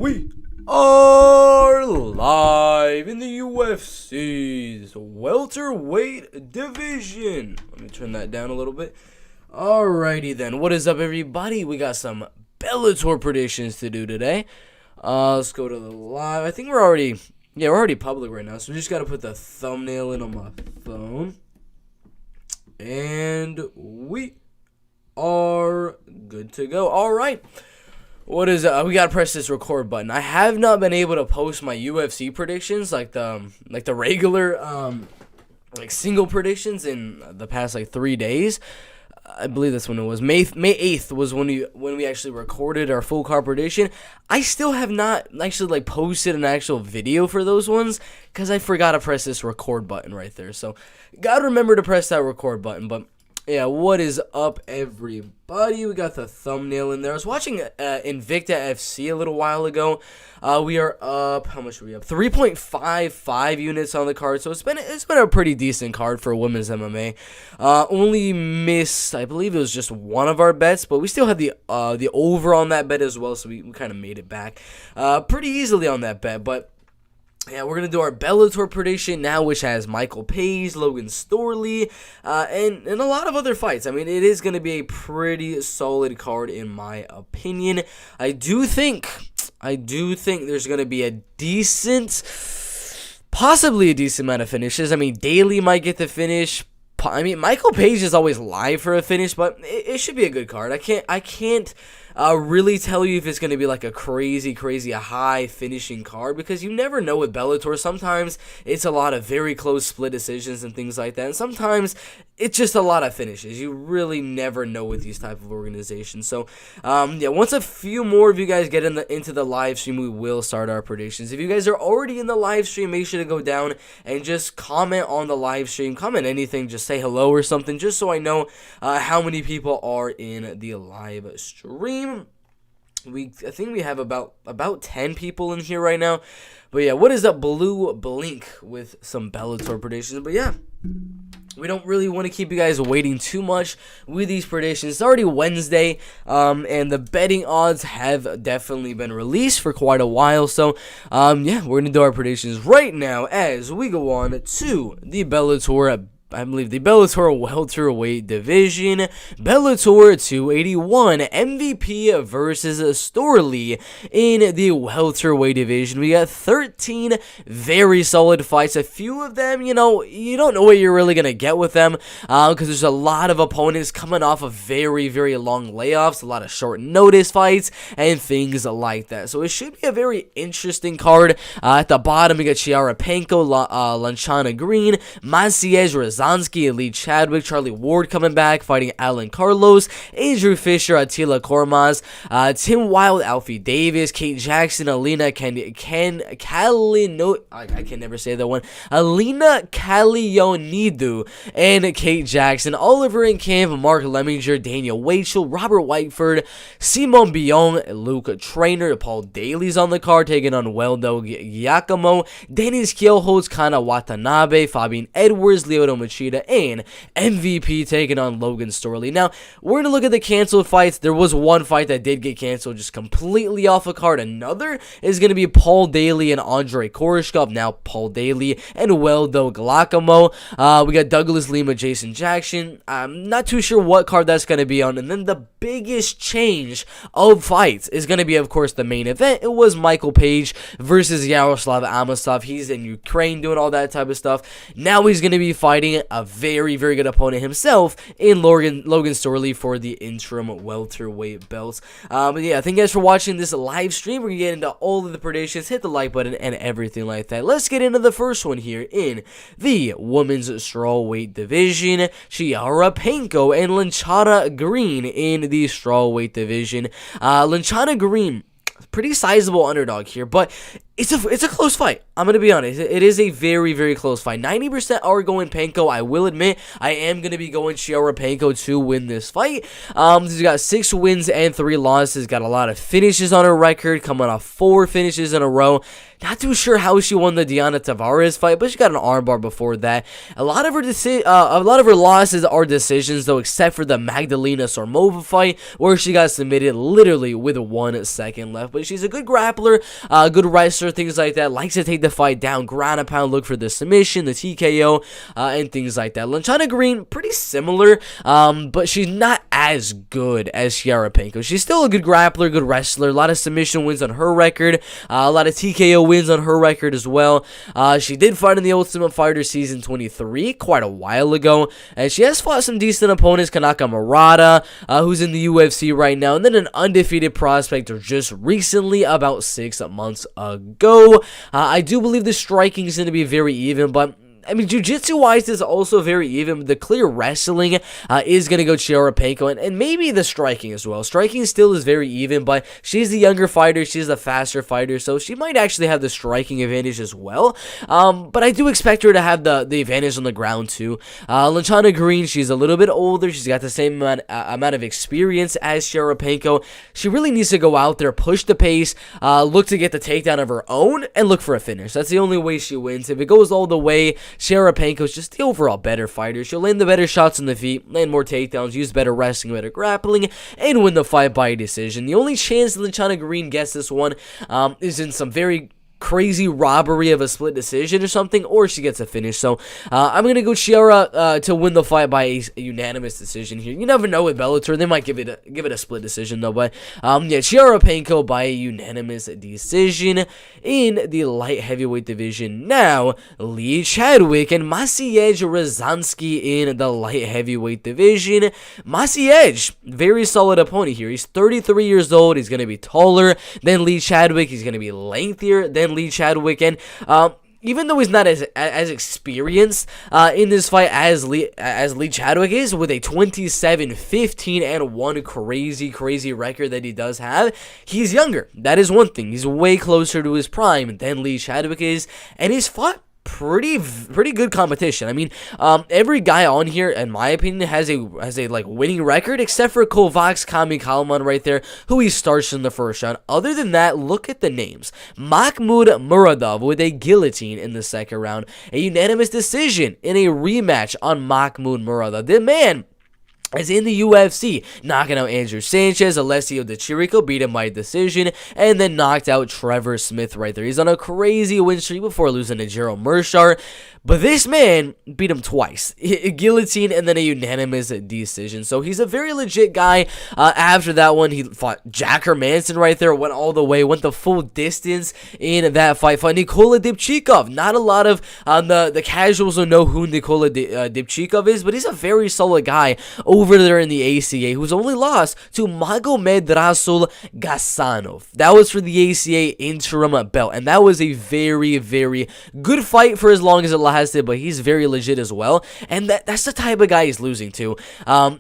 We are live in the UFC's welterweight division. Let me turn that down a little bit. Alrighty then, what is up everybody? We got some Bellator predictions to do today. Let's go to the live. I think we're already public right now, so we just gotta put the thumbnail in on my phone. And we are good to go. Alright. What is we gotta press this record button. I have not been able to post my UFC predictions like the regular single predictions in the past 3 days. I believe that's when it was. May 8th was when we actually recorded our full card prediction. I still have not actually posted an actual video for those ones because I forgot to press this record button right there. So gotta remember to press that record button. But yeah, what is up everybody? We got the thumbnail in there. I was watching Invicta FC a little while ago. We are up, how much are we up? 3.55 units on the card. So it's been a pretty decent card for women's MMA. Only missed, I believe it was just one of our bets, but we still had the over on that bet as well, so we kind of made it back pretty easily on that bet. But yeah, we're going to do our Bellator prediction now, which has Michael Page, Logan Storley, and a lot of other fights. I mean, it is going to be a pretty solid card in my opinion. I do think there's going to be a decent, possibly a decent amount of finishes. I mean, Daley might get the finish. I mean, Michael Page is always live for a finish, but it should be a good card. I can't really tell you if it's going to be a crazy high finishing card because you never know with Bellator. Sometimes it's a lot of very close split decisions and things like that, and sometimes it's just a lot of finishes. You really never know with these type of organizations. So yeah, once a few more of you guys get into the live stream, we will start our predictions. If you guys are already in the live stream, make sure to go down and just comment on the live stream. Comment anything, just say hello or something, just so I know how many people are in the live stream. I think we have about 10 people in here right now. But yeah, what is up, Blue Blink, with some Bellator predictions. But yeah, we don't really want to keep you guys waiting too much with these predictions. It's already Wednesday, and the betting odds have definitely been released for quite a while. So, yeah, we're going to do our predictions right now as we go on to the Bellator, I believe the Bellator welterweight division. Bellator 281, MVP versus Storley in the welterweight division. We got 13 very solid fights. A few of them, you don't know what you're really going to get with them because there's a lot of opponents coming off of very long layoffs, a lot of short notice fights, and things like that. So it should be a very interesting card. At the bottom, we got Panko, Lanchana Green, Maciej, Rozanski, Elite Chadwick, Charlie Ward coming back, fighting Alan Carlos, Andrew Fisher, Attila Cormaz, Tim Wilde, Alfie Davis, Kate Jackson, Alina Kalino, I can never say that one, Alina Kalionidou, and Kate Jackson, Oliver and Camp, Mark Lemminger, Daniel Weichel, Robert Whiteford, Simon Biyong, Luke Trainor, Paul Daley's on the card, taking on Wilde, Giacomo, Dennis Kielholtz, Kana Watanabe, Fabian Edwards, Lyoto Machida, and MVP taking on Logan Storley. Now, we're going to look at the canceled fights. There was one fight that did get canceled just completely off a card. Another is going to be Paul Daley and Andrei Koreshkov. Now, Paul Daley and Wilde Giacomo. We got Douglas Lima, Jason Jackson. I'm not too sure what card that's going to be on. And then the biggest change of fights is going to be, of course, the main event. It was Michael Page versus Yaroslav Amosov. He's in Ukraine doing all that type of stuff. Now he's going to be fighting a very good opponent himself in Logan Storley for the interim welterweight belts. But yeah, thank you guys for watching this live stream. We're going to get into all of the predictions, hit the like button, and everything like that. Let's get into the first one here in the women's strawweight division. Chiara Panko and Lanchana Green in the strawweight division. Lanchana Green, pretty sizable underdog here, but It's a close fight. I'm going to be honest. It is a very, very close fight. 90% are going Panko. I will admit, I am going to be going Panko to win this fight. She's got 6 wins and 3 losses. Got a lot of finishes on her record, coming off 4 finishes in a row. Not too sure how she won the Diana Tavares fight, but she got an armbar before that. A lot of her losses are decisions, though, except for the Magdalena Sormova fight, where she got submitted literally with 1 second left. But she's a good grappler, good wrestler, things like that. Likes to take the fight down, ground and pound, look for the submission, the TKO, and things like that. Lanchana Green, pretty similar, but she's not as good as Panko. She's still a good grappler, good wrestler. A lot of submission wins on her record, a lot of TKO wins on her record as well. She did fight in the Ultimate Fighter Season 23 quite a while ago, and she has fought some decent opponents, Kanaka Murata, who's in the UFC right now, and then an undefeated prospect just recently, about 6 months ago. I do believe the striking is going to be very even, but I mean, jiu-jitsu-wise is also very even. The clear wrestling is going to go Panko, and maybe the striking as well. Striking still is very even, but she's the younger fighter. She's the faster fighter, so she might actually have the striking advantage as well. But I do expect her to have the advantage on the ground, too. Lanchana Green, she's a little bit older. She's got the same amount of experience as Panko. She really needs to go out there, push the pace, look to get the takedown of her own, and look for a finish. That's the only way she wins. If it goes all the way, Panko's just the overall better fighter. She'll land the better shots on the feet, land more takedowns, use better wrestling, better grappling, and win the fight by decision. The only chance Lanchana Green gets this one is in some very crazy robbery of a split decision or something, or she gets a finish. So I'm gonna go Chiara to win the fight by a unanimous decision here. You never know with Bellator; they might give it a split decision though. But yeah, Chiara Panko by a unanimous decision in the light heavyweight division. Now Lee Chadwick and Maciej Rozanski in the light heavyweight division. Maciej, very solid opponent here. He's 33 years old. He's gonna be taller than Lee Chadwick. He's gonna be lengthier than Lee Chadwick, and even though he's not as experienced in this fight as Lee Chadwick is, with a 27-15-1 crazy record that he does have, he's younger. That is one thing. He's way closer to his prime than Lee Chadwick is, and he's fought pretty good competition. I mean, every guy on here, in my opinion, has a like winning record, except for Kovacs Kami Kalman right there, who he starts in the first round. Other than that, look at the names. Mahmoud Muradov with a guillotine in the second round, a unanimous decision in a rematch on Mahmoud Muradov. The man is in the UFC, knocking out Andrew Sanchez. Alessio Di Chirico beat him by decision, and then knocked out Trevor Smith right there. He's on a crazy win streak before losing to Gerald Mershar. But this man beat him twice. A guillotine and then a unanimous decision. So he's a very legit guy. After that one, he fought Jack Hermanson right there. Went all the way. Went the full distance in that fight. Fought Nikola Dipchikov. Not a lot of the casuals will know who Nikola Dipchikov is. But he's a very solid guy over there in the ACA. Who's only lost to Magomed Rasul Gassanov. That was for the ACA interim belt. And that was a very good fight for as long as it lasted. But he's very legit as well, and that's the type of guy he's losing to.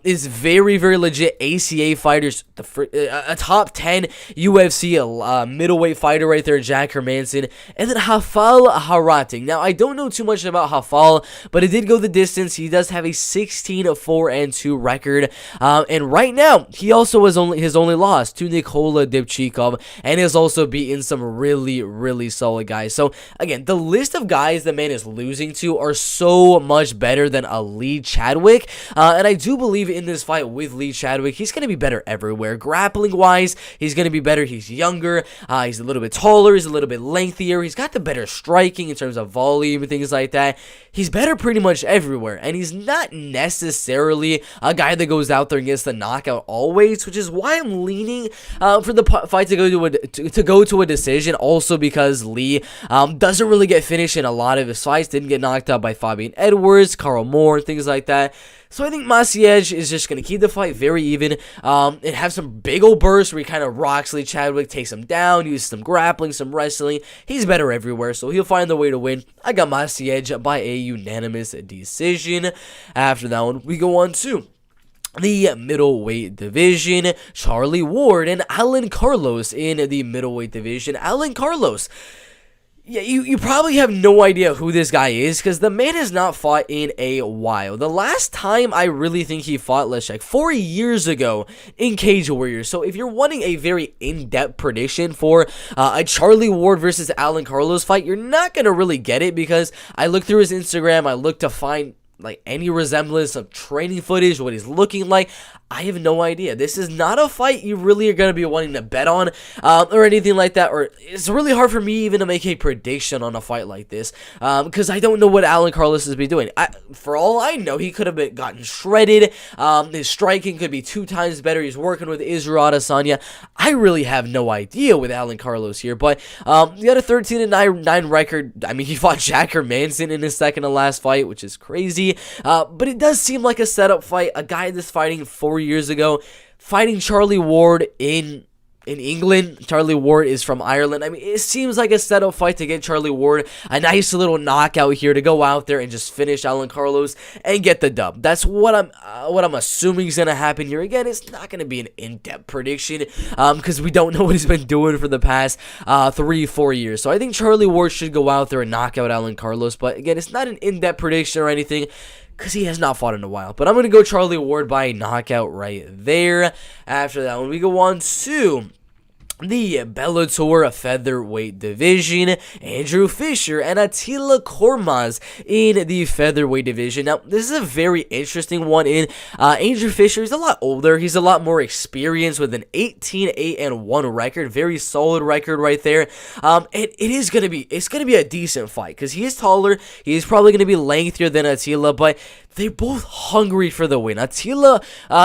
Is very legit ACA fighters, a top 10 UFC middleweight fighter right there, Jack Hermanson, and then Hafal Harating. Now I don't know too much about Hafal, but it did go the distance. He does have a 16-4-2 record, and right now he also has his only loss to Nikola Dipchikov, and has also beaten some really solid guys. So again, the list of guys the man is losing to are so much better than a Lee Chadwick, and I do believe in this fight with Lee Chadwick, he's going to be better everywhere. Grappling wise, he's going to be better. He's younger, he's a little bit taller, he's a little bit lengthier, he's got the better striking in terms of volume and things like that. He's better pretty much everywhere, and he's not necessarily a guy that goes out there and gets the knockout always, which is why I'm leaning for the fight to go to a decision. Also because Lee doesn't really get finished in a lot of his fights. Didn't get knocked out by Fabian Edwards, Carl Moore, things like that. So I think Maciej is just going to keep the fight very even, and have some big old bursts where he kind of rocks Lee Chadwick, takes him down, uses some grappling, some wrestling. He's better everywhere, so he'll find the way to win. I got Maciej by a unanimous decision. After that one, we go on to the middleweight division. Charlie Ward and Alan Carlos in the middleweight division. Alan Carlos, Yeah, you probably have no idea who this guy is because the man has not fought in a while. The last time I really think he fought, let's check, 4 years ago in Cage Warriors. So if you're wanting a very in-depth prediction for a Charlie Ward versus Alan Carlos fight, you're not going to really get it because I looked through his Instagram, I looked to find like any resemblance of training footage, what he's looking like. I have no idea. This is not a fight you really are going to be wanting to bet on or anything like that. Or it's really hard for me even to make a prediction on a fight like this because I don't know what Alan Carlos has been doing. For all I know, he could have gotten shredded. His striking could be 2 times better. He's working with Israel Adesanya. I really have no idea with Alan Carlos here. But he got a 13-9 record. I mean, he fought Jack Hermanson in his second to last fight, which is crazy. But it does seem like a setup fight. A guy that's fighting 4 years ago, fighting Charlie Ward in England. Charlie Ward is from Ireland. I mean, it seems like a setup fight to get Charlie Ward a nice little knockout here to go out there and just finish Alan Carlos and get the dub. That's what I'm assuming is gonna happen here. Again, it's not gonna be an in-depth prediction because we don't know what he's been doing for the past 3-4 years. So I think Charlie Ward should go out there and knock out Alan Carlos. But again, it's not an in-depth prediction or anything, because he has not fought in a while. But I'm going to go Charlie Ward by knockout right there. After that, when we go on to the Bellator featherweight division, Andrew Fisher and Attila Cormaz in the featherweight division. Now, this is a very interesting one. Andrew Fisher is a lot older. He's a lot more experienced with an 18-8-1 record. Very solid record right there. And it's gonna be a decent fight because he is taller. He's probably gonna be lengthier than Attila, but they're both hungry for the win. Attila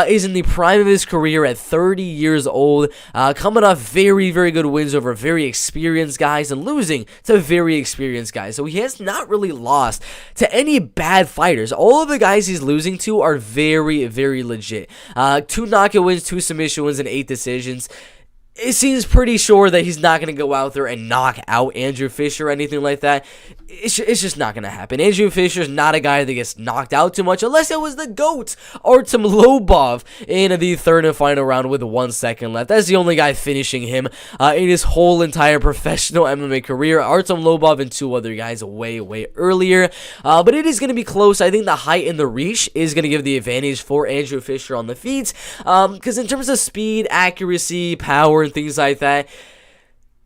is in the prime of his career at 30 years old, coming off very, very good wins over very experienced guys and losing to very experienced guys. So he has not really lost to any bad fighters. All of the guys he's losing to are very, very legit. 2 knockout wins, 2 submission wins, and 8 decisions. It seems pretty sure that he's not going to go out there and knock out Andrew Fisher or anything like that. It's just not going to happen. Andrew Fisher's not a guy that gets knocked out too much unless it was the GOAT, Artem Lobov, in the third and final round with 1 second left. That's the only guy finishing him in his whole entire professional MMA career. Artem Lobov and 2 other guys way, way earlier. But it is going to be close. I think the height and the reach is going to give the advantage for Andrew Fisher on the feet. Because in terms of speed, accuracy, power, and things like that,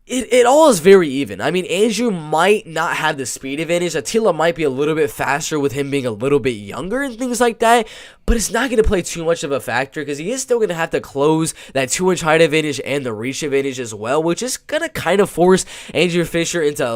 it all is very even. I mean, Andrew might not have the speed advantage. Attila might be a little bit faster with him being a little bit younger and things like that, but it's not going to play too much of a factor because he is still going to have to close that 2-inch height advantage and the reach advantage as well, which is going to kind of force Andrew Fisher into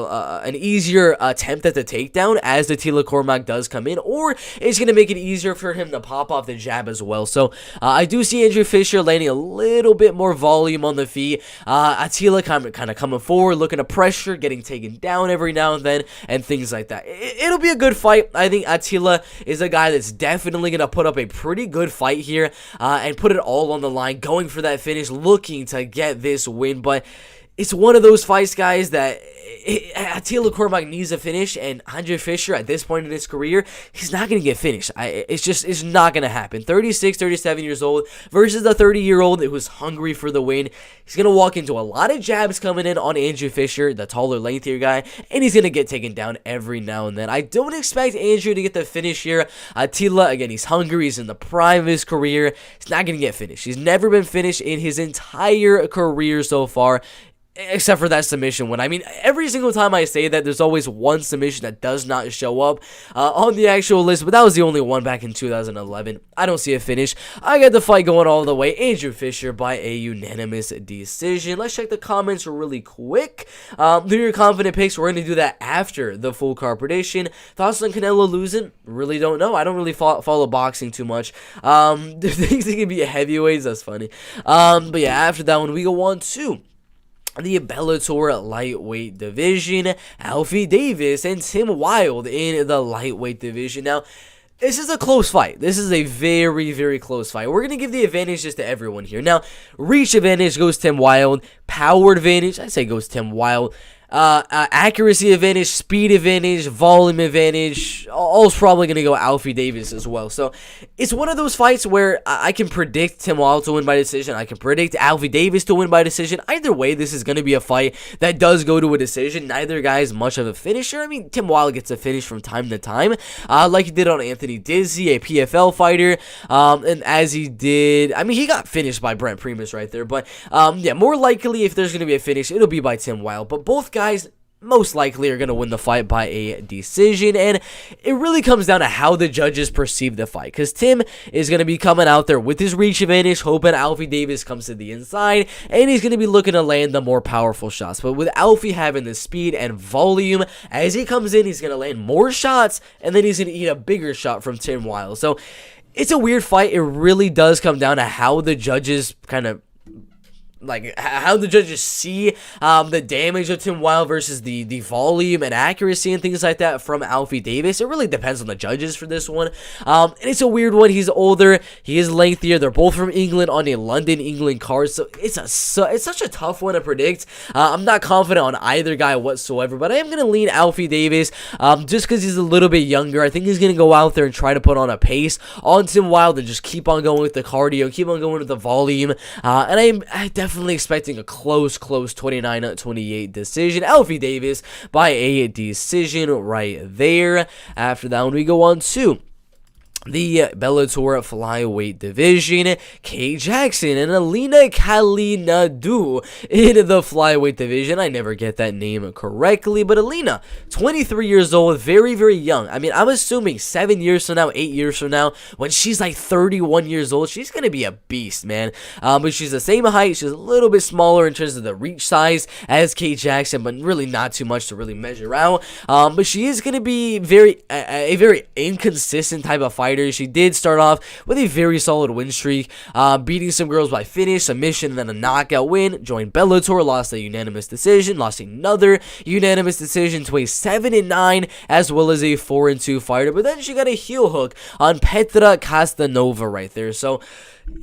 an easier attempt at the takedown as the Attila Cormac does come in, or it's going to make it easier for him to pop off the jab as well. So I do see Andrew Fisher landing a little bit more volume on the feet. Attila kind of coming forward, looking to pressure, getting taken down every now and then, and things like that. It'll be a good fight. I think Attila is a guy that's definitely going to put up a pretty good fight here and put it all on the line, going for that finish, looking to get this win. But it's one of those fights, guys, that Attila Cormac needs a finish, and Andrew Fisher, at this point in his career, he's not going to get finished. It's not going to happen. 36, 37 years old versus a 30-year-old who's hungry for the win. He's going to walk into a lot of jabs coming in on Andrew Fisher, the taller, lengthier guy, and he's going to get taken down every now and then. I don't expect Andrew to get the finish here. Attila, again, he's hungry. He's in the prime of his career. He's not going to get finished. He's never been finished in his entire career so far, except for that submission win. I mean, every single time I say that, there's always one submission that does not show up on the actual list, but that was the only one back in 2011. I don't see a finish. I got the fight going all the way. Andrew Fisher by a unanimous decision. Let's check the comments really quick. Do your confident picks. We're going to do that after the full card prediction. Thoughts on Canelo losing? Really don't know. I don't really follow boxing too much. The things that can be heavyweights, that's funny. But yeah, after that one, we go on to the Bellator lightweight division. Alfie Davis and Tim Wilde in the lightweight division. Now, this is a close fight. This is a very, very close fight. We're going to give the advantages to everyone here. Now, reach advantage goes Tim Wilde. Power advantage, I say goes Tim Wilde. accuracy advantage, speed advantage, volume advantage, all's probably going to go Alfie Davis as well. So it's one of those fights where I can predict Tim Wilde to win by decision. I can predict Alfie Davis to win by decision. Either way, this is going to be a fight that does go to a decision. Neither guy is much of a finisher. I mean, Tim Wilde gets a finish from time to time, like he did on Anthony Dizzy, a PFL fighter, and as he did, I mean, he got finished by Brent Primus right there, but yeah, more likely if there's going to be a finish, it'll be by Tim Wilde, but both guys most likely are going to win the fight by a decision, and it really comes down to how the judges perceive the fight, because Tim is going to be coming out there with his reach advantage, hoping Alfie Davis comes to the inside, and he's going to be looking to land the more powerful shots, but with Alfie having the speed and volume, as he comes in, he's going to land more shots, and then he's going to eat a bigger shot from Tim Wilde. So it's a weird fight. It really does come down to how the judges kind of how the judges see the damage of Tim Wilde versus the volume and accuracy and things like that from Alfie Davis. It really depends on the judges for this one. And it's a weird one. He's older. He is lengthier. They're both from England on a London, England card. So it's such a tough one to predict. I'm not confident on either guy whatsoever, but I am going to lean Alfie Davis just because he's a little bit younger. I think he's going to go out there and try to put on a pace on Tim Wilde and just keep on going with the cardio, keep on going with the volume. And I definitely expecting a close 29-28 decision. Alfie Davis by a decision right there. After that one, we go on to the Bellator flyweight division. Kay Jackson and Alina Kalinadu in the flyweight division. I never get that name correctly, but Alina, 23 years old, very, very young. I mean, I'm assuming 7 years from now, 8 years from now, when she's like 31 years old, she's going to be a beast, man. But she's the same height. She's a little bit smaller in terms of the reach size as Kay Jackson, but really not too much to really measure out. But she is going to be a very inconsistent type of fighter. She did start off with a very solid win streak, beating some girls by finish, submission, and then a knockout win. Joined Bellator, lost a unanimous decision, lost another unanimous decision to a 7-9, as well as a 4-2 fighter. But then she got a heel hook on Petra Castanova right there. So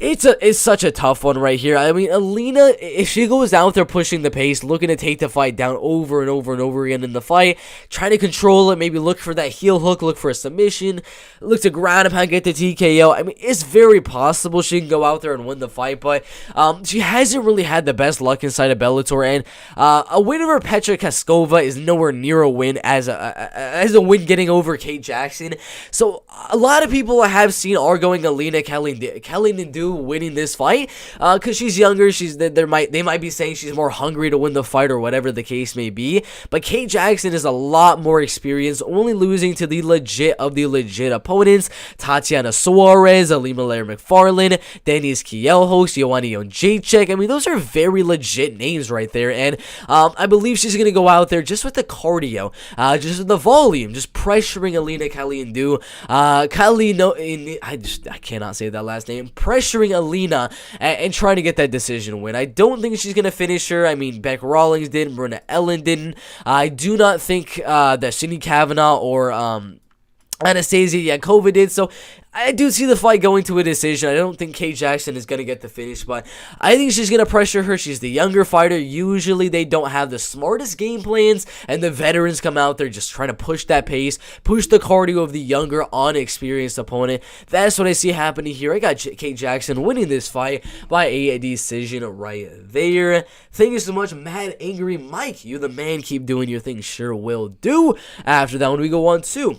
it's such a tough one right here. I mean, Alina, if she goes out there pushing the pace, looking to take the fight down over and over and over again in the fight, trying to control it, maybe look for that heel hook, look for a submission, look to ground and pound, get the TKO. I mean, it's very possible she can go out there and win the fight, but she hasn't really had the best luck inside of Bellator, and a win over Petra Kaskova is nowhere near a win as a win getting over Kay Jackson. So a lot of people I have seen are going Alina Kalinadu winning this fight because she's younger. They might be saying she's more hungry to win the fight or whatever the case may be, but Kay Jackson is a lot more experienced, only losing to the legit of the legit opponents: Tatiana Suarez, Alima McFarlane, Denise Kielholtz, Joanna Jacek. I mean, those are very legit names right there, and I believe she's going to go out there just with the cardio, just with the volume, just pressuring Alina Kalinadu, I cannot say that last name, pressuring Alina and trying to get that decision win. I don't think she's going to finish her. I mean, Beck Rawlings didn't, Bruna Ellen didn't. I do not think that Cindy Kavanaugh or Anastasia Yakova did, so I do see the fight going to a decision. I don't think Kay Jackson is going to get the finish, but I think she's going to pressure her. She's the younger fighter. Usually they don't have the smartest game plans, and the veterans come out there just trying to push that pace, push the cardio of the younger, unexperienced opponent. That's what I see happening here. I got Kay Jackson winning this fight by a decision right there. Thank you so much, Mad Angry Mike. You the man. Keep doing your thing. Sure will do. After that one, we go on to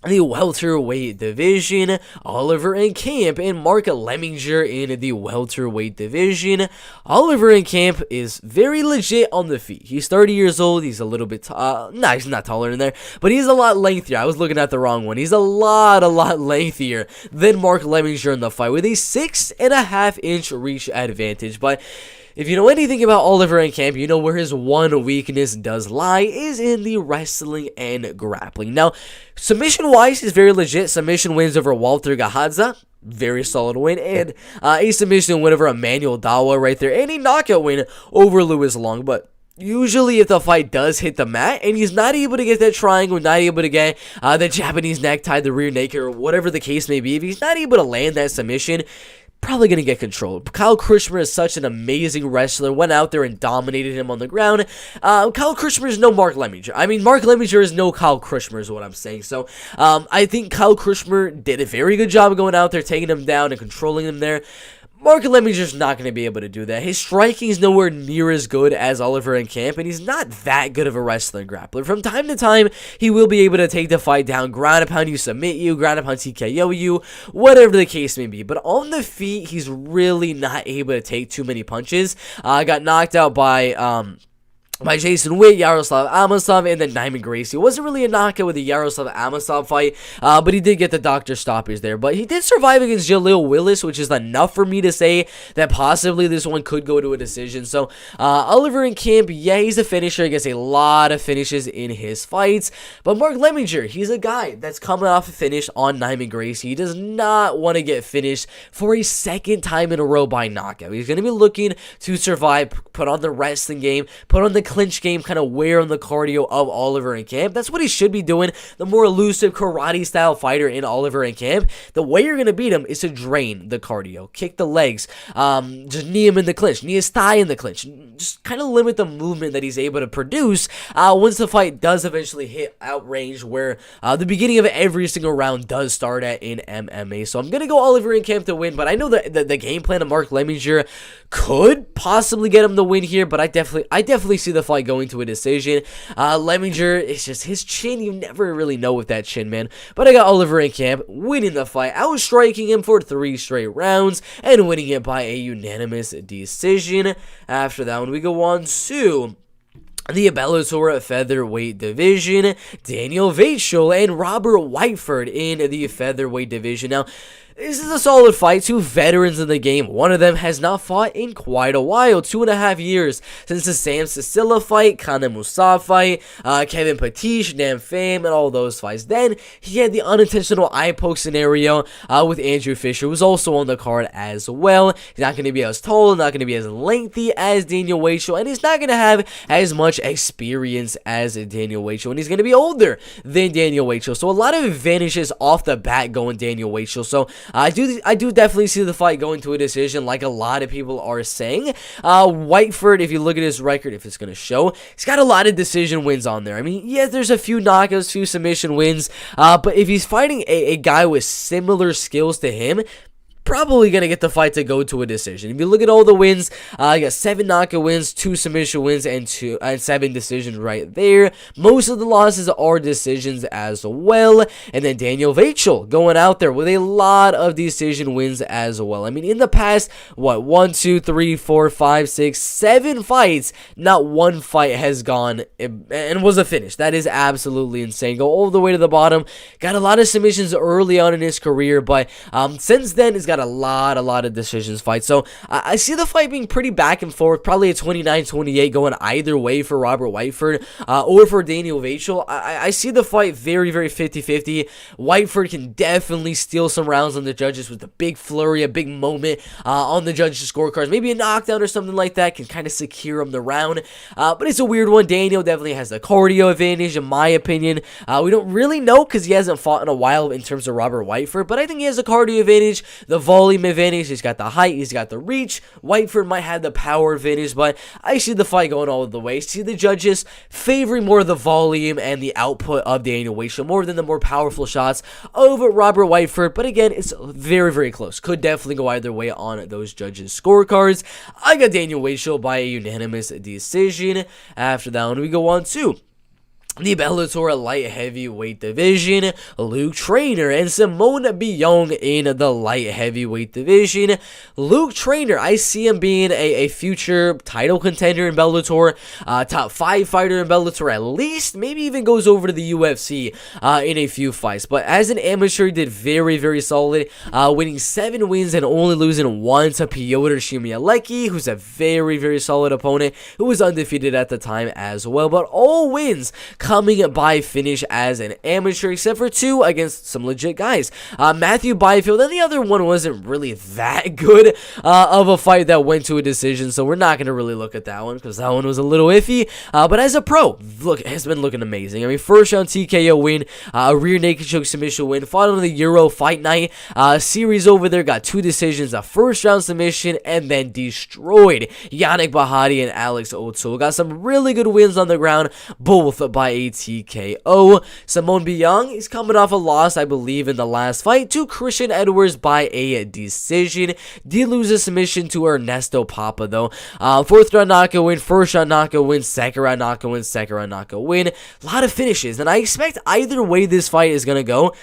the welterweight division. Oliver and Camp and Mark Lemminger in the welterweight division. Oliver and Camp is very legit on the feet. He's 30 years old. He's a little bit he's not taller than there, but he's a lot lengthier. I was looking at the wrong one. He's a lot lengthier than Mark Lemminger in the fight, with a 6.5-inch reach advantage. But if you know anything about Oliver and Camp, you know where his one weakness does lie is in the wrestling and grappling. Now, submission-wise, he's very legit. Submission wins over Walter Gahadza, very solid win, and a submission win over Emmanuel Dawa right there, and a knockout win over Lewis Long. But usually if the fight does hit the mat and he's not able to get that triangle, not able to get the Japanese necktie, the rear naked, or whatever the case may be, if he's not able to land that submission, probably going to get controlled. Kyle Krishmer is such an amazing wrestler, went out there and dominated him on the ground. Kyle Krishmer is no Mark Lemminger. I mean, Mark Lemminger is no Kyle Krishmer is what I'm saying. So, I think Kyle Krishmer did a very good job of going out there, taking him down and controlling him there. Mark Lemminger's not going to be able to do that. His striking is nowhere near as good as Oliver and Camp, and he's not that good of a wrestler and grappler. From time to time, he will be able to take the fight down, ground and pound you, submit you, ground and pound TKO you, whatever the case may be. But on the feet, he's really not able to take too many punches. Got knocked out by Jason Witt, Yaroslav Amosov, and then Nyman Gracie. It wasn't really a knockout with the Yaroslav Amosov fight, but he did get the doctor stoppage there. But he did survive against Jaleel Willis, which is enough for me to say that possibly this one could go to a decision. So, Oliver and Camp, yeah, he's a finisher. He gets a lot of finishes in his fights. But Mark Lemminger, he's a guy that's coming off a finish on Nyman Gracie. He does not want to get finished for a second time in a row by knockout. He's going to be looking to survive, put on the wrestling game, put on the clinch game, kind of wear on the cardio of Oliver and Camp. That's what he should be doing. The more elusive karate style fighter in Oliver and Camp, the way you're going to beat him is to drain the cardio, kick the legs, just knee him in the clinch, knee his thigh in the clinch, just kind of limit the movement that he's able to produce once the fight does eventually hit outrange where the beginning of every single round does start at in MMA. So I'm going to go Oliver and Camp to win, but I know that the game plan of Mark Lemminger could possibly get him the win here, but I definitely see the fight going to a decision. Lemminger, it's just his chin. You never really know with that chin, man. But I got Oliver and Camp winning the fight, outstriking him for 3 straight rounds and winning it by a unanimous decision. After that one, we go on to the Bellator featherweight division. Daniel Vancil and Robert Whiteford in the featherweight division. Now, this is a solid fight. 2 veterans in the game. One of them has not fought in quite a while. 2.5 years since the Sam Sicilla fight, Kana Musa fight, Kevin Patish, Nam Pham, and all those fights. Then he had the unintentional eye poke scenario with Andrew Fisher, who's also on the card as well. He's not going to be as tall, not going to be as lengthy as Daniel Vancil, and he's not going to have as much experience as Daniel Vancil, and he's going to be older than Daniel Vancil. So a lot of advantages off the bat going Daniel Vancil. So I do definitely see the fight going to a decision, like a lot of people are saying. Whiteford, if you look at his record, if it's going to show, he's got a lot of decision wins on there. I mean, yeah, there's a few knockouts, few submission wins, but if he's fighting a guy with similar skills to him, probably going to get the fight to go to a decision. If you look at all the wins, you got 7 knockout wins, 2 submission wins, and 7 decisions right there. Most of the losses are decisions as well. And then Daniel Vancil going out there with a lot of decision wins as well. I mean, in the past, 1, 2, 3, 4, 5, 6, 7 fights, not one fight has gone and was a finish. That is absolutely insane. Go all the way to the bottom. Got a lot of submissions early on in his career, but since then, he's got a lot of decisions fights. So I see the fight being pretty back and forth, probably a 29-28 going either way for Robert Whiteford or for Daniel Vancil. I see the fight very 50-50. Whiteford can definitely steal some rounds on the judges with a big flurry, a big moment on the judges' scorecards. Maybe a knockdown or something like that can kind of secure him the round. But it's a weird one. Daniel definitely has the cardio advantage, in my opinion. We don't really know because he hasn't fought in a while in terms of Robert Whiteford, but I think he has a cardio advantage, the volume advantage, he's got the height, he's got the reach. Whiteford might have the power advantage, but I see the fight going all the way. See the judges favoring more of the volume and the output of Daniel Vancil more than the more powerful shots of Robert Whiteford. But again, it's very close. Could definitely go either way on those judges' scorecards. I got Daniel Vancil by a unanimous decision. After that one, we go on to the Bellator light heavyweight division. Luke Trainor and Simone Biyong in the light heavyweight division. Luke Trainor, I see him being a future title contender in Bellator, top 5 fighter in Bellator at least, maybe even goes over to the UFC in a few fights. But as an amateur, he did very solid, winning 7 wins and only losing 1 to Piotr Shimialecki, who's a very solid opponent who was undefeated at the time as well. But all wins coming by finish as an amateur, except for 2 against some legit guys. Matthew Byfield, and the other one wasn't really that good of a fight that went to a decision, so we're not going to really look at that one because that one was a little iffy. But as a pro, look, has been looking amazing. I mean, first round TKO win, rear naked choke submission win, fought on the Euro Fight Night series over there, got 2 decisions, a first round submission, and then destroyed Yannick Bahati and Alex Otso. Got some really good wins on the ground, both by a TKO. Simone Biyong is coming off a loss, I believe, in the last fight to Christian Edwards by a decision. Did lose a submission to Ernesto Papa, though. 4th round knockout win, 1st round knockout win, 2nd round knockout win, 2nd round knockout win. A lot of finishes, and I expect either way this fight is going to go,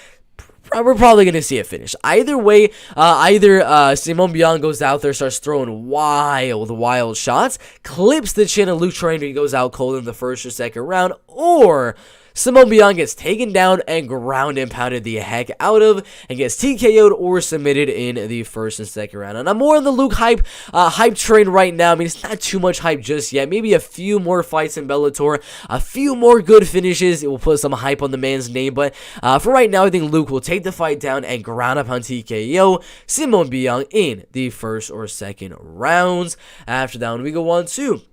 we're probably going to see it finish. Either way, Simone Biyong goes out there, starts throwing wild shots, clips the chin of Luke Trainor, he goes out cold in the 1st or 2nd round, or Simone Biyong gets taken down and ground and pounded the heck out of and gets TKO'd or submitted in the 1st and 2nd round. And I'm more on the Luke hype train right now. I mean, it's not too much hype just yet. Maybe a few more fights in Bellator, a few more good finishes. It will put some hype on the man's name. But for right now, I think Luke will take the fight down and ground up on TKO Simone Biyong in the 1st or 2nd rounds. After that one, we go on to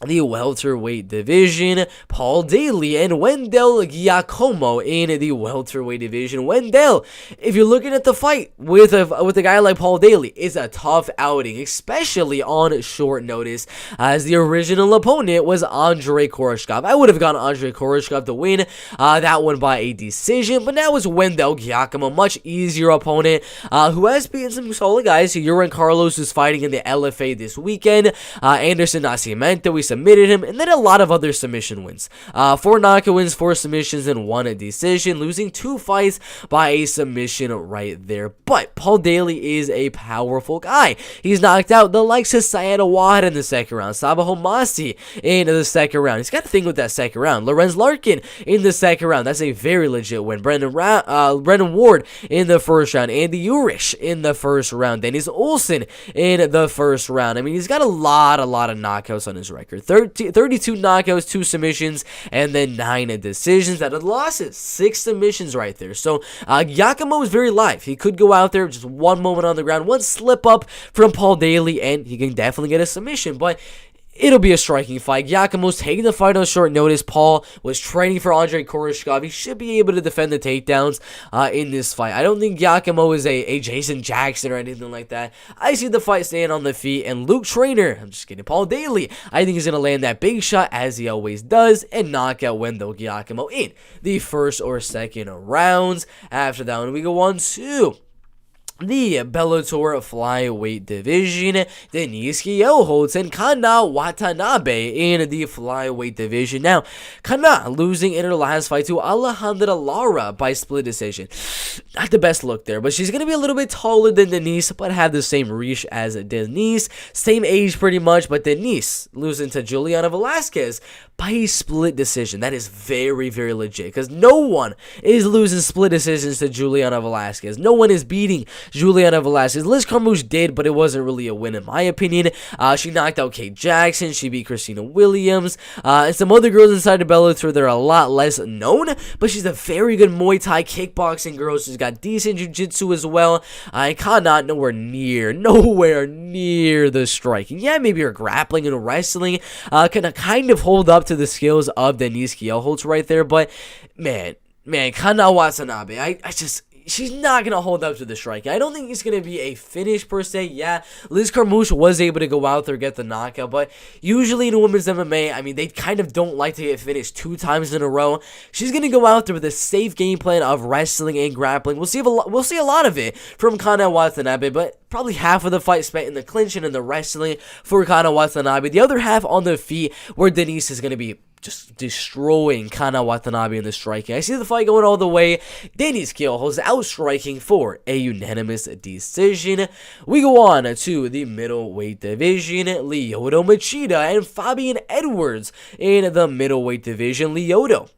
the welterweight division. Paul Daley and Wendell Giacomo in the welterweight division. Wendell, if you're looking at the fight with a guy like Paul Daley, it's a tough outing, especially on short notice, as the original opponent was Andre Koreshkov. I would have gone Andre Koreshkov to win that one by a decision, but now it's Wendell Giacomo, much easier opponent, who has beaten some solid guys. Yoran Carlos is fighting in the LFA this weekend. Anderson Nascimento, we submitted him, and then a lot of other submission wins. 4 knockout wins, 4 submissions, and 1 decision, losing 2 fights by a submission right there. But Paul Daley is a powerful guy. He's knocked out the likes of Syed Awad in the 2nd round, Sabah Homasi in the 2nd round. He's got a thing with that 2nd round. Lorenz Larkin in the 2nd round. That's a very legit win. Brendan Ward in the 1st round. Andy Urish in the 1st round. Dennis Olsen in the 1st round. I mean, he's got a lot of knockouts on his record. 32 knockouts, 2 submissions, and then 9 decisions. Out of the losses, 6 submissions right there. So Giacomo is very live. He could go out there, just one moment on the ground, one slip up from Paul Daley, and he can definitely get a submission. But it'll be a striking fight. Giacomo's taking the fight on short notice. Paul was training for Andre Koreshkov. He should be able to defend the takedowns in this fight. I don't think Giacomo is a Jason Jackson or anything like that. I see the fight staying on the feet, and Luke Trainor, I'm just kidding, Paul Daley, I think he's going to land that big shot as he always does and knock out Wendell Giacomo in the 1st or 2nd rounds. After that one, we go on to the Bellator flyweight division. Denise Kielholtz and Kana Watanabe in the flyweight division. Now, Kana losing in her last fight to Alejandra Lara by split decision. Not the best look there, but she's going to be a little bit taller than Denise, but have the same reach as Denise. Same age pretty much, but Denise losing to Juliana Velasquez by a split decision. That is very, very legit, because no one is losing split decisions to Juliana Velasquez. No one is beating Juliana Velasquez. Liz Carmouche did, but it wasn't really a win in my opinion. She knocked out Kate Jackson. She beat Christina Williams. And some other girls inside the Bellator that are a lot less known, but she's a very good Muay Thai kickboxing girl. She's got decent jiu-jitsu as well. And Kana nowhere near the striking. Yeah, maybe her grappling and wrestling can kind of hold up to the skills of Denise Kielholtz right there, but man, Kana Watanabe, she's not going to hold up to the striking. I don't think it's going to be a finish per se. Yeah, Liz Carmouche was able to go out there, get the knockout, but usually in women's MMA, I mean, they kind of don't like to get finished 2 times in a row. She's going to go out there with a safe game plan of wrestling and grappling. We'll see a lot of it from Kana Watanabe, but probably half of the fight spent in the clinch and in the wrestling for Kana Watanabe. The other half on the feet, where Denise is going to be just destroying Kana Watanabe in the striking. I see the fight going all the way. Denise Kielholtz outstriking for a unanimous decision. We go on to the middleweight division. Lyoto Machida and Fabian Edwards in the middleweight division. Lyoto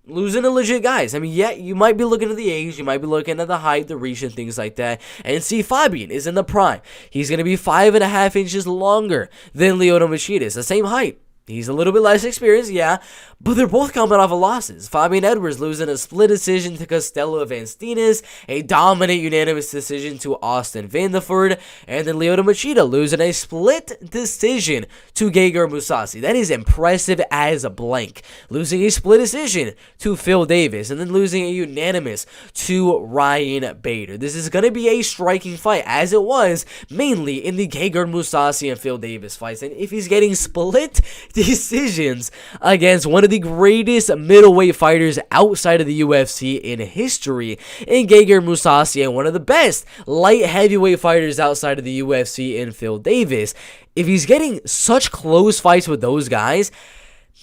losing to legit guys. I mean, yeah, you might be looking at the age, you might be looking at the height, the reach, and things like that, and see Fabian is in the prime. He's going to be 5.5 inches longer than Lyoto Machida. It's the same height. He's a little bit less experienced, yeah, but they're both coming off of losses. Fabian Edwards losing a split decision to Costello Vancinas, a dominant unanimous decision to Austin Vanderford, and then Lyoto Machida losing a split decision to Gegard Mousasi. That is impressive as a blank. Losing a split decision to Phil Davis, and then losing a unanimous to Ryan Bader. This is going to be a striking fight, as it was mainly in the Gegard Mousasi and Phil Davis fights. And if he's getting split decisions against one of the greatest middleweight fighters outside of the UFC in history, in Gegard Mousasi, and one of the best light heavyweight fighters outside of the UFC in Phil Davis, if he's getting such close fights with those guys,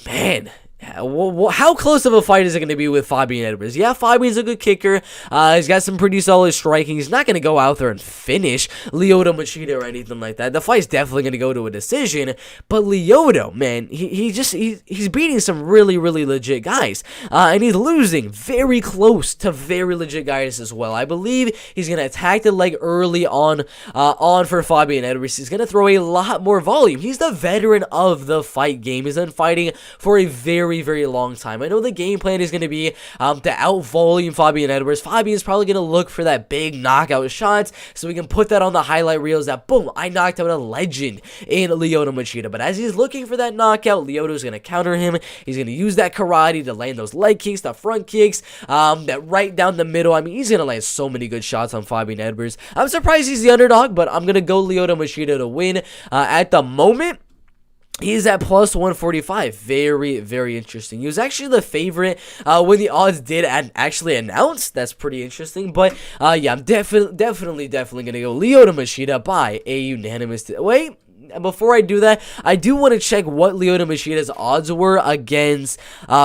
man, how close of a fight is it going to be with Fabian Edwards? Yeah, Fabian's a good kicker. He's got some pretty solid striking. He's not going to go out there and finish Lyoto Machida or anything like that. The fight's definitely going to go to a decision. But Lyoto, man, he's beating some really, really legit guys. And he's losing very close to very legit guys as well. I believe he's going to attack the leg early on for Fabian Edwards. He's going to throw a lot more volume. He's the veteran of the fight game. He's been fighting for a very, very long time. I know the game plan is going to be to out-volume Fabian Edwards. Fabian's probably going to look for that big knockout shots, so we can put that on the highlight reels that, boom, I knocked out a legend in Lyoto Machida. But as he's looking for that knockout, Lyoto's going to counter him. He's going to use that karate to land those leg kicks, the front kicks, that right down the middle. I mean, he's going to land so many good shots on Fabian Edwards. I'm surprised he's the underdog, but I'm going to go Lyoto Machida to win. At the moment, he's at plus 145. Very, very interesting. He was actually the favorite when the odds did actually announce. That's pretty interesting. But yeah, I'm definitely going to go Lyoto Machida by a unanimous. Wait. Before I do that, I do want to check what Lyoto Machida's odds were against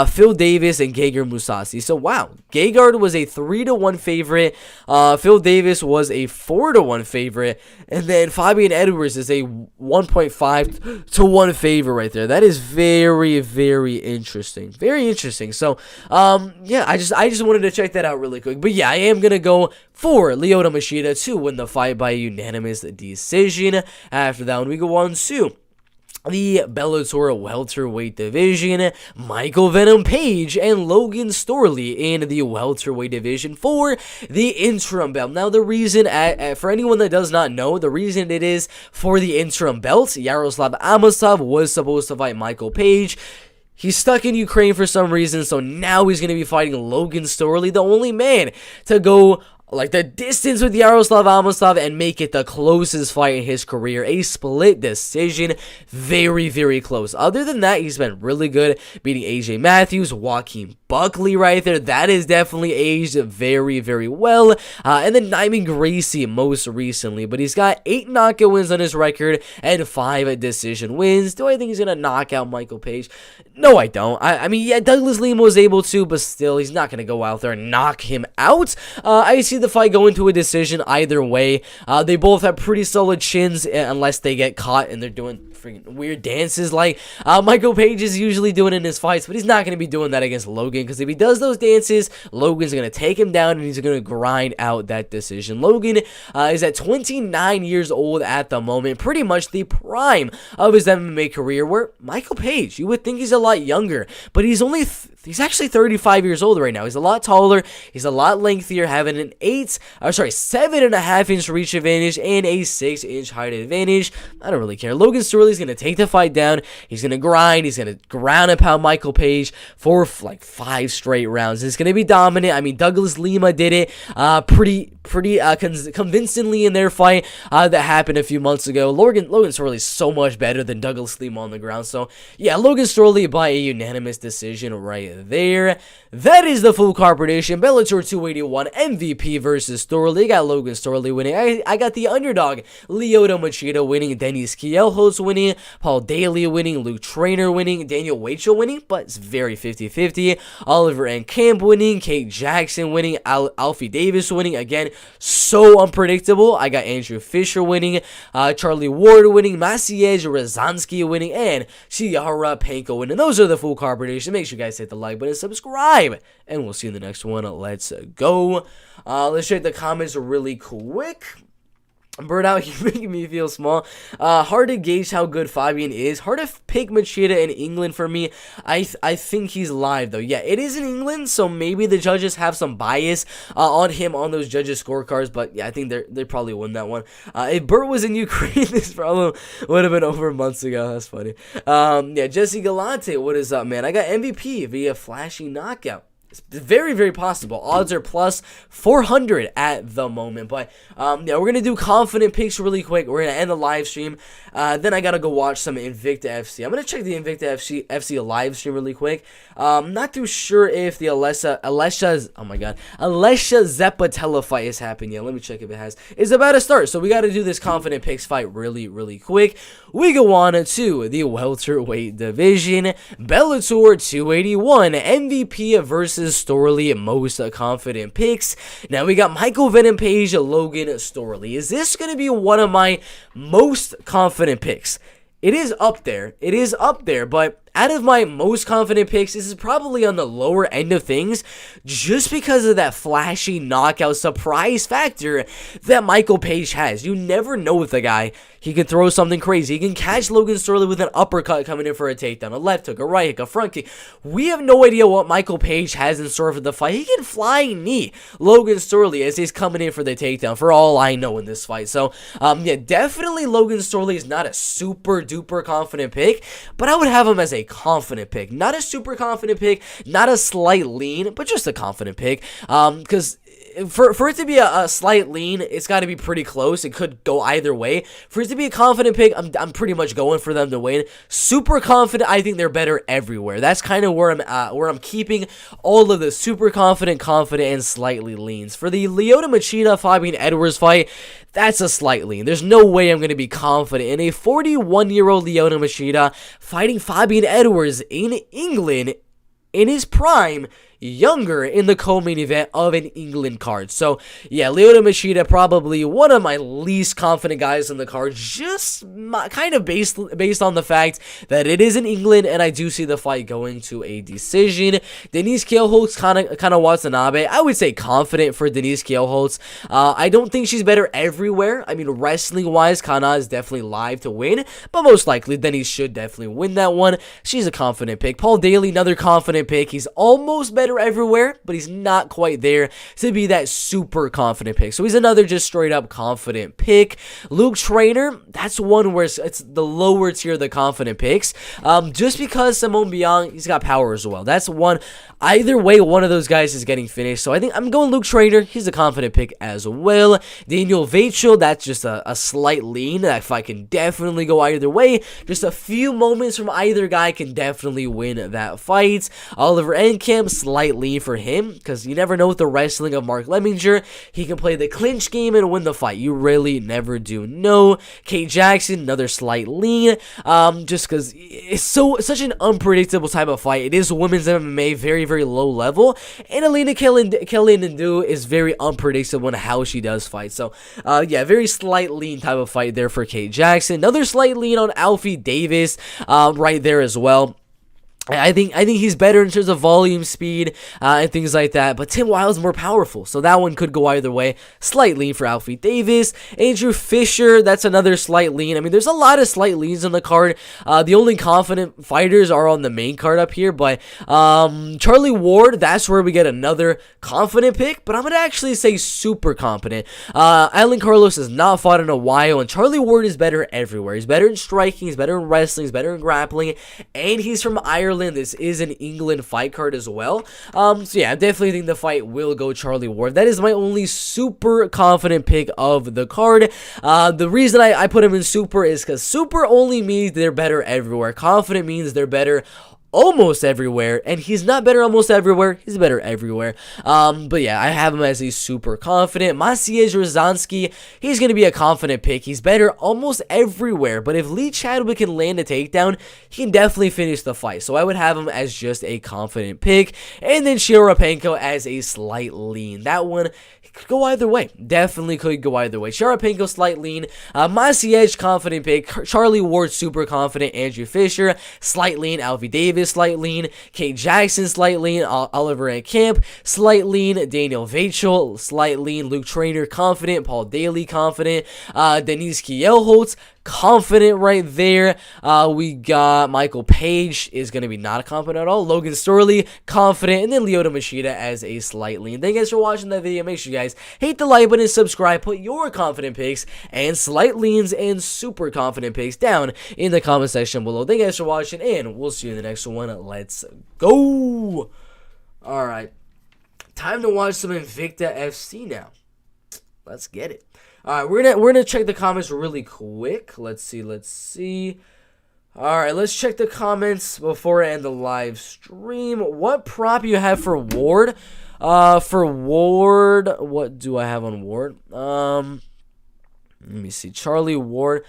Phil Davis and Gegard Mousasi. So, wow. Gegard was a 3-1 favorite. Phil Davis was a 4-1 favorite. And then Fabian Edwards is a 1.5 to 1 favorite right there. That is very, very interesting. Very interesting. So, yeah, I just wanted to check that out really quick. But yeah, I am going to go for Lyoto Machida to win the fight by unanimous decision. After that one, we go on to the Bellator welterweight division. Michael Venom Page and Logan Storley in the welterweight division for the interim belt. Now, the reason, for anyone that does not know, the reason it is for the interim belt, Yaroslav Amosov was supposed to fight Michael Page. He's stuck in Ukraine for some reason, so now he's going to be fighting Logan Storley, the only man to go like the distance with Yaroslav Amosov and make it the closest fight in his career. A split decision. Very, very close. Other than that, he's been really good beating AJ Matthews, Joaquin Buckley right there. That is definitely aged very, very well. And then Nyman Gracie most recently. But he's got 8 knockout wins on his record and 5 decision wins. Do I think he's going to knock out Michael Page? No, I don't. I mean, yeah, Douglas Lima was able to, but still, he's not going to go out there and knock him out. I see the fight going to a decision either way. They both have pretty solid chins unless they get caught and they're doing freaking weird dances like Michael Page is usually doing in his fights, but he's not going to be doing that against Logan, because if he does those dances, Logan's going to take him down and he's going to grind out that decision. Logan is at 29 years old at the moment, pretty much the prime of his MMA career, where Michael Page, you would think he's a lot younger, but he's only he's actually 35 years old right now. He's a lot taller, he's a lot lengthier, having an 7.5 inch reach advantage and a 6-inch height advantage. I don't really care. Logan Storley's going to take the fight down. He's going to grind. He's going to ground and pound Michael Page for like 5 straight rounds. It's going to be dominant. I mean, Douglas Lima did it pretty convincingly in their fight that happened a few months ago. Logan Storley is so much better than Douglas Lima on the ground. So, yeah, Logan Storley by a unanimous decision right there. That is the full card prediction. Bellator 281 MVP versus Storley. Got Logan Storley winning. I got the underdog Lyoto Machida winning, Denis Kielholtz winning, Paul Daley winning, Luke Trainor winning, Daniel Weichel winning, but it's very 50-50. Oliver and Camp winning, Kate Jackson winning, Alfie Davis winning. Again, so unpredictable. I got Andrew Fisher winning, Charlie Ward winning, Maciej Rozanski winning, and Chiara Panko winning. Those are the full card predictions. Make sure you guys hit the like button, subscribe, and we'll see you in the next one. Let's go. Let's check the comments really quick. Burnout, you're making me feel small. Hard to gauge how good Fabian is. Hard to pick Machida in England for me. I think he's live, though. Yeah, it is in England, so maybe the judges have some bias on him on those judges' scorecards, but yeah, I think they probably won that one. If Burt was in Ukraine, this problem would have been over months ago. That's funny. Yeah, Jesse Galante, what is up, man? I got MVP via flashy knockout. Very, very possible. Odds are plus 400 at the moment. But, yeah, we're going to do confident picks really quick. We're going to end the live stream. Then I got to go watch some Invicta FC. I'm going to check the Invicta FC live stream really quick. Not too sure if the Alessia Zepatella fight has happened yet. Let me check if it has. It's about to start. So we got to do this confident picks fight really, really quick. We go on to the welterweight division. Bellator 281. MVP versus Storley, most confident picks. Now we got Michael Venom Page, Logan Storley. Is this going to be one of my most confident picks? It is up there. It is up there, but out of my most confident picks, this is probably on the lower end of things just because of that flashy knockout surprise factor that Michael Page has. You never know with the guy. He can throw something crazy. He can catch Logan Storley with an uppercut coming in for a takedown, a left hook, a right hook, a front kick. We have no idea what Michael Page has in store for the fight. He can flying knee Logan Storley as he's coming in for the takedown, for all I know in this fight. So, yeah, definitely Logan Storley is not a super duper confident pick, but I would have him as a confident pick. Not a super confident pick, not a slight lean, but just a confident pick. Because for it to be a slight lean, it's got to be pretty close. It could go either way. For it to be a confident pick, I'm pretty much going for them to win. Super confident, I think they're better everywhere. That's kind of where I'm keeping all of the super confident, and slightly leans. For the Lyoto Machida Fabian Edwards fight, that's a slight lean. There's no way I'm going to be confident in a 41-year-old Lyoto Machida fighting Fabian Edwards in England in his prime, younger, in the co-main event of an England card. So, yeah, Lyoto Machida, probably one of my least confident guys on the card, just kind of based on the fact that it is in England, and I do see the fight going to a decision. Denise Kielholtz, kind of Watanabe. I would say confident for Denise Kielholtz. I don't think she's better everywhere. I mean, wrestling-wise, Kana is definitely live to win, but most likely Denise should definitely win that one. She's a confident pick. Paul Daley, another confident pick. He's almost better everywhere, but he's not quite there to be that super confident pick. So he's another just straight up confident pick. Luke Trainor, that's one where it's the lower tier of the confident picks. Just because Simone Biyong, he's got power as well. That's one. Either way, one of those guys is getting finished. So I think I'm going Luke Trainor. He's a confident pick as well. Daniel Vancil, that's just a slight lean. That fight can definitely go either way. Just a few moments from either guy can definitely win that fight. Oliver Enkamp, slight lean for him, because you never know with the wrestling of Mark Lemminger. He can play the clinch game and win the fight. You really never do know. Kate Jackson, another slight lean, just because it's such an unpredictable type of fight. It is women's MMA, very, very low level, and Alina Kalindu is very unpredictable in how she does fight. So, yeah, very slight lean type of fight there for Kate Jackson. Another slight lean on Alfie Davis, right there as well. I think he's better in terms of volume, speed, and things like that. But Tim Wilde's more powerful, so that one could go either way. Slight lean for Alfie Davis. Andrew Fisher, that's another slight lean. I mean, there's a lot of slight leans on the card. The only confident fighters are on the main card up here. But Charlie Ward, that's where we get another confident pick. But I'm going to actually say super confident. Alan Carlos has not fought in a while, and Charlie Ward is better everywhere. He's better in striking, he's better in wrestling, he's better in grappling, and he's from Ireland. This is an England fight card as well. So yeah, I definitely think the fight will go Charlie Ward. That is my only super confident pick of the card. The reason I put him in super is because super only means they're better everywhere. Confident means they're better almost everywhere, and he's not better almost everywhere, he's better everywhere. But yeah, I have him as a super confident. Maciej Rozanski, he's going to be a confident pick. He's better almost everywhere, but if Lee Chadwick can land a takedown, he can definitely finish the fight. So I would have him as just a confident pick. And then Panko as a slight lean. That one could go either way. Definitely could go either way. Panko slight lean. Maciej confident pick. Charlie Ward super confident. Andrew Fisher slight lean. Alfie Davis a slight lean. Kate Jackson, slight lean. Oliver and Camp, slight lean. Daniel Vancil, slight lean. Luke Trainor, confident. Paul Daley, confident. Denise Kielholtz, confident right there. We got Michael Page is going to be not confident at all. Logan Storley, confident. And then Lyoto Machida as a slight lean. Thank you guys for watching that video. Make sure you guys hit the like button, subscribe, put your confident picks and slight leans and super confident picks down in the comment section below. Thank you guys for watching, and we'll see you in the next one. Let's go. All right. Time to watch some Invicta FC now. Let's get it. All right, we're gonna check the comments really quick. Let's see. All right, let's check the comments before I end the live stream. What prop you have for Ward? For Ward, what do I have on Ward? Let me see. Charlie Ward.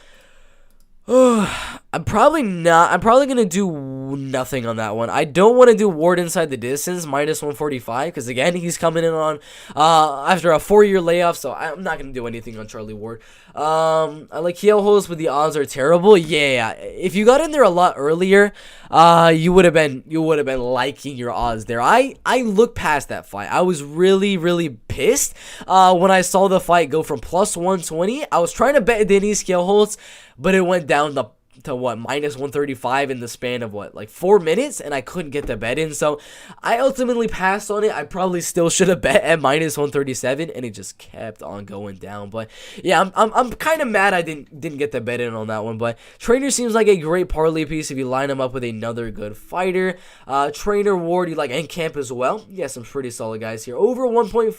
I'm probably going to do nothing on that one. I don't want to do Ward inside the distance, minus 145, because, again, he's coming in on after a 4-year layoff, so I'm not going to do anything on Charlie Ward. I like Kielholtz, but the odds are terrible. Yeah, if you got in there a lot earlier, you would have been liking your odds there. I looked past that fight. I was really, really pissed when I saw the fight go from plus 120. I was trying to bet Denise Kielholtz, but it went down to what, minus 135 in the span of what, like 4 minutes, and I couldn't get the bet in, so I ultimately passed on it. I probably still should have bet at minus 137, and it just kept on going down. But yeah, I'm kind of mad I didn't get the bet in on that one. But Trainor seems like a great parlay piece if you line him up with another good fighter. Trainor, Ward, you like, and Camp as well. Yeah, some pretty solid guys here. Over 1.5.